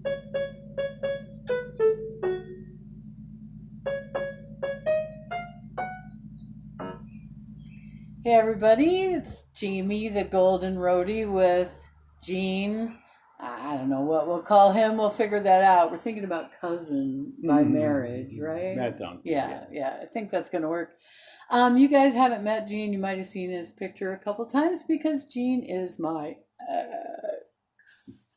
Hey everybody, it's Jamie the Golden Roadie with Gene. I don't know what we'll call him. We'll figure that out. We're thinking about cousin by marriage, right? That sounds good. Yeah, Yes. yeah. I think that's gonna work. You guys haven't met Gene. You might have seen his picture a couple times because Gene is my ex.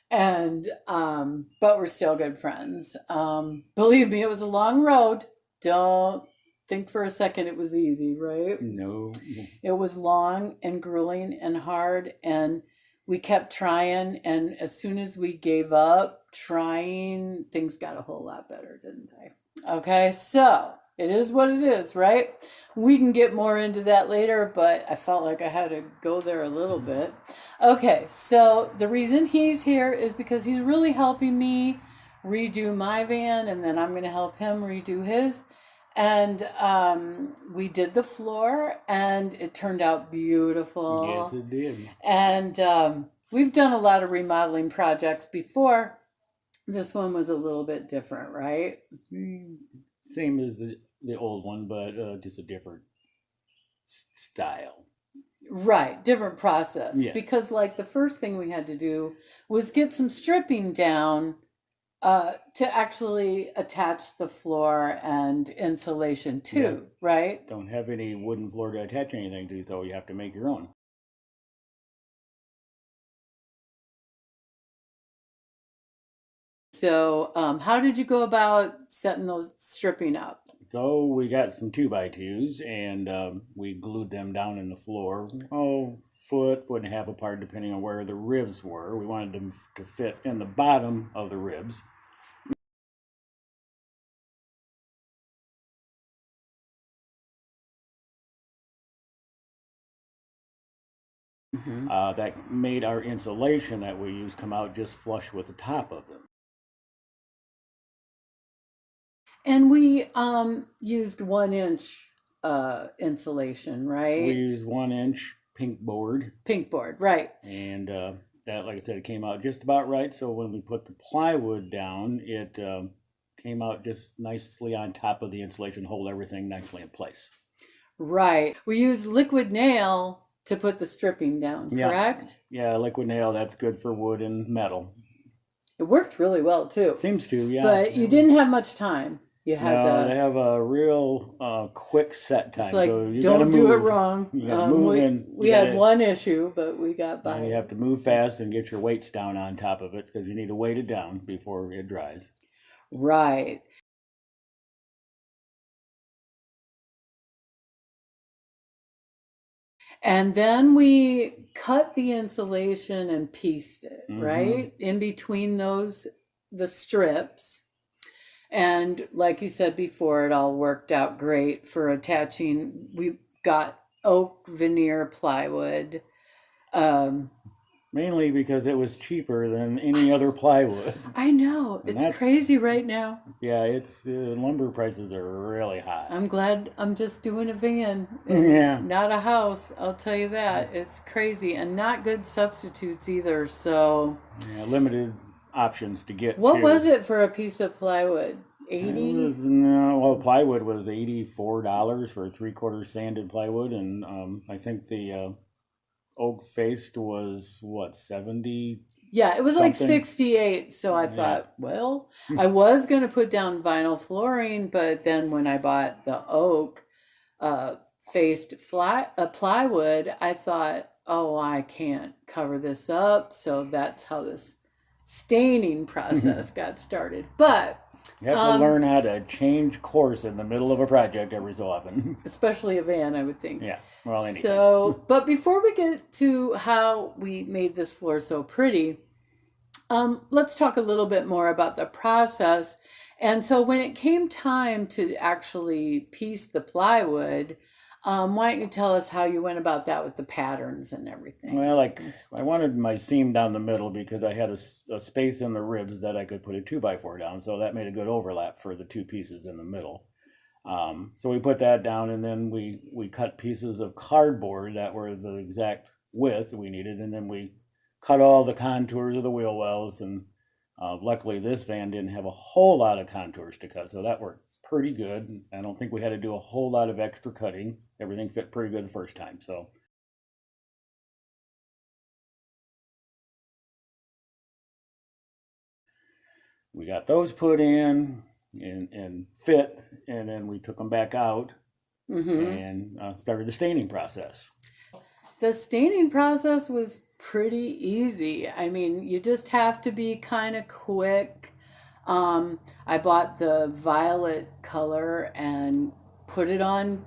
And but we're still good friends. Believe me, it was a long road. Don't think for a second it was easy, right? No. It was long and grueling and hard, and we kept trying. And as soon as we gave up trying, things got a whole lot better, didn't they? Okay, so it is what it is, right? We can get more into that later, but I felt like I had to go there a little bit. Okay, so the reason he's here is because he's really helping me redo my van, and then I'm going to help him redo his. And we did the floor, and it turned out beautiful. Yes, it did. And we've done a lot of remodeling projects before. This one was a little bit different, right? Same as the old one, but just a different style. Right, different process. Yes. Because, like, the first thing we had to do was get some stripping down to actually attach the floor and insulation to, Yeah. right? Don't have any wooden floor to attach anything to, so you have to make your own. So, how did you go about setting those stripping up? So we got some 2x2s and we glued them down in the floor. Foot and a half apart, depending on where the ribs were. We wanted them to fit in the bottom of the ribs. Mm-hmm. That made our insulation that we use come out just flush with the top of them. And we used 1 inch insulation, right? We used 1 inch pink board. Pink board, right. And that, like I said, it came out just about right. So when we put the plywood down, it came out just nicely on top of the insulation, hold everything nicely in place. Right. We used liquid nail to put the stripping down, Yeah. correct? Yeah, liquid nail, that's good for wood and metal. It worked really well too. Seems to, yeah. But you didn't have much time. You had No, they to. have a real quick set time. It's like, so you gotta don't do it move. wrong. You gotta move and we you had gotta- one issue, but we got by. You have to move fast and get your weights down on top of it because you need to weight it down before it dries. Right. And then we cut the insulation and pieced it, right? In between those, the strips. And like you said before, it all worked out great for attaching. We got oak veneer plywood. Mainly because it was cheaper than any other plywood. I know. And It's that's- crazy right now. Yeah, it's lumber prices are really high. I'm glad I'm just doing a van. Yeah. Not a house, I'll tell you that. It's crazy and not good substitutes either. So, Yeah, limited options to get what to. was it for a piece of plywood? 80? It was, no, well, plywood was $84 for a 3/4 sanded plywood, and I think the oak faced was what, 70? Yeah, it was like something. 68. So I thought, well, I was going to put down vinyl flooring, but then when I bought the oak faced plywood, I thought, oh, I can't cover this up. So that's how this staining process got started. But You have to learn how to change course in the middle of a project every so often. especially a van, I would think. Yeah, well, anything. So, but before we get to how we made this floor so pretty, let's talk a little bit more about the process. And so when it came time to actually piece the plywood, why don't you tell us how you went about that with the patterns and everything? Well, like, I wanted my seam down the middle because I had a space in the ribs that I could put a 2x4 down, so that made a good overlap for the two pieces in the middle. So we put that down, and then we cut pieces of cardboard that were the exact width we needed, and then we cut all the contours of the wheel wells and Luckily, this van didn't have a whole lot of contours to cut, so that worked pretty good. I don't think we had to do a whole lot of extra cutting. Everything fit pretty good the first time. So we got those put in and fit, and then we took them back out and started the staining process. The staining process was pretty easy. I mean, you just have to be kind of quick. I bought the violet color and put it on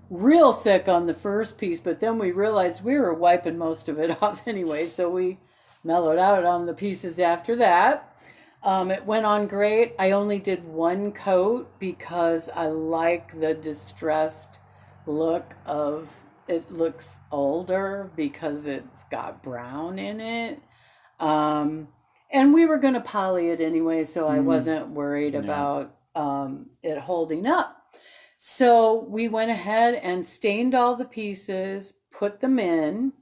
real thick on the first piece, but then we realized we were wiping most of it off anyway, so we mellowed out on the pieces after that. It went on great. I only did one coat because I like the distressed look of it. Looks older because it's got brown in it. And we were going to poly it anyway, so I wasn't worried about it holding up. So we went ahead and stained all the pieces, put them in.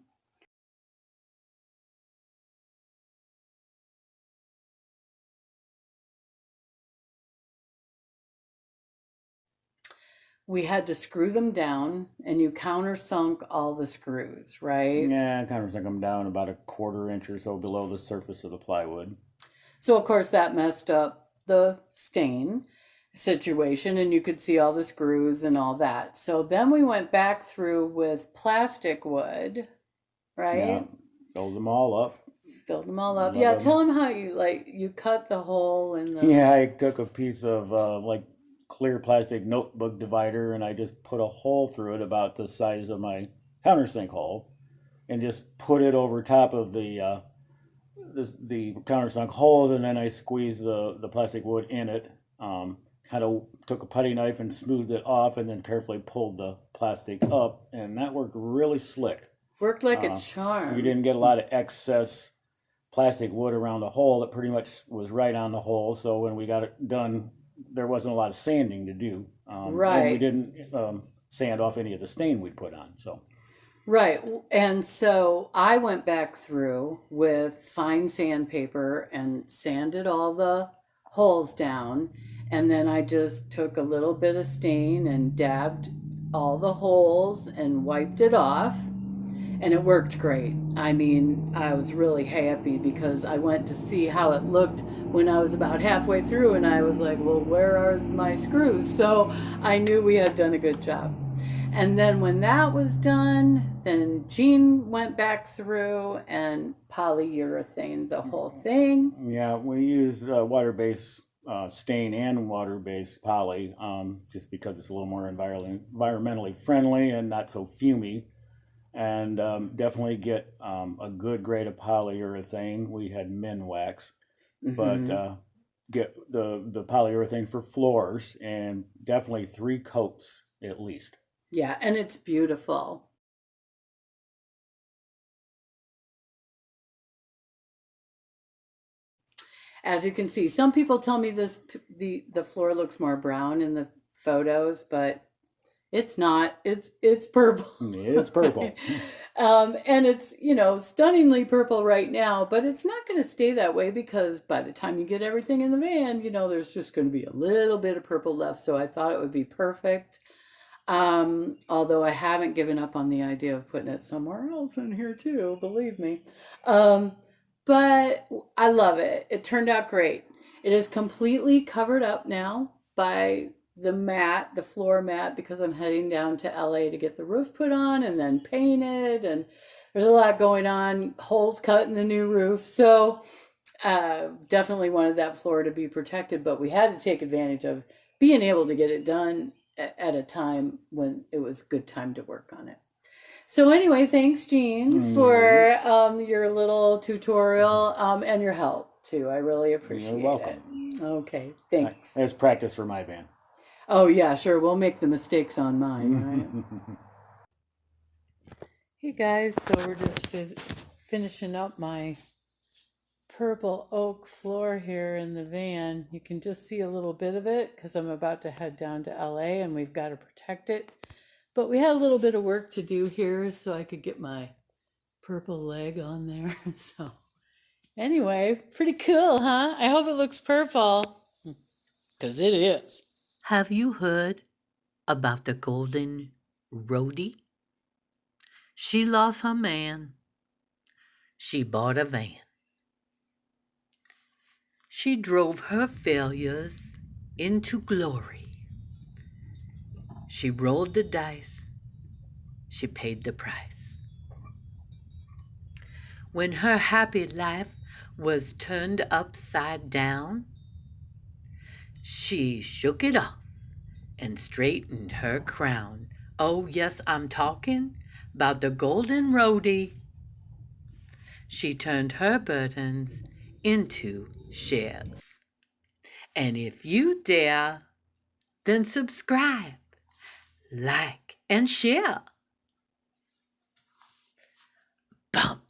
We had to screw them down, and you countersunk all the screws, right? Yeah, I kind of took them down about a 1/4 inch or so below the surface of the plywood. So, of course, that messed up the stain situation, and you could see all the screws and all that. So then we went back through with plastic wood, right? Yeah, filled them all up. Filled them all up. Let Yeah, them- tell them how you cut the hole in the. Yeah, I took a piece of like clear plastic notebook divider and I just put a hole through it about the size of my countersink hole, and just put it over top of the countersunk hole, and then I squeezed the plastic wood in it. Kind of took a putty knife and smoothed it off, and then carefully pulled the plastic up, and that worked really slick. Worked like a charm. You didn't get a lot of excess plastic wood around the hole. It pretty much was right on the hole. So when we got it done, there wasn't a lot of sanding to do. Right. And we didn't sand off any of the stain we'd put on. So Right. And so I went back through with fine sandpaper and sanded all the holes down. And then I just took a little bit of stain and dabbed all the holes and wiped it off. And it worked great. I mean, I was really happy because I went to see how it looked when I was about halfway through, and I was like, well, where are my screws? So I knew we had done a good job. And then when that was done, then Jean went back through and polyurethane the whole thing. yeah, we used water-based stain and water-based poly, just because it's a little more environmentally friendly and not so fumy. And definitely get a good grade of polyurethane. We had Minwax, but get the polyurethane for floors, and definitely 3 coats at least. Yeah, and it's beautiful. As you can see, some people tell me the floor looks more brown in the photos, but it's not. It's purple. It's purple. And it's, stunningly purple right now, but it's not going to stay that way because by the time you get everything in the van, there's just going to be a little bit of purple left. So I thought it would be perfect. Although I haven't given up on the idea of putting it somewhere else in here too, believe me. But I love it. It turned out great. It is completely covered up now by the floor mat, because I'm heading down to LA to get the roof put on and then painted, and there's a lot going on, holes cut in the new roof. So definitely wanted that floor to be protected, but we had to take advantage of being able to get it done at a time when it was good time to work on it. So anyway, thanks Jean for your little tutorial and your help too. I really appreciate You're welcome. it. Okay, thanks. It's practice for my van. Oh yeah, sure. We'll make the mistakes on mine, right? Hey guys, so we're just finishing up my purple oak floor here in the van. You can just see a little bit of it because I'm about to head down to LA and we've got to protect it. But we had a little bit of work to do here so I could get my purple leg on there. So Anyway, pretty cool, huh? I hope it looks purple. Because it is. Have you heard about the golden roadie? She lost her man. She bought a van. She drove her failures into glory. She rolled the dice. She paid the price. When her happy life was turned upside down, she shook it off and straightened her crown. Oh, yes, I'm talking about the golden roadie. She turned her burdens into shares. And if you dare, then subscribe, like, and share. Bump.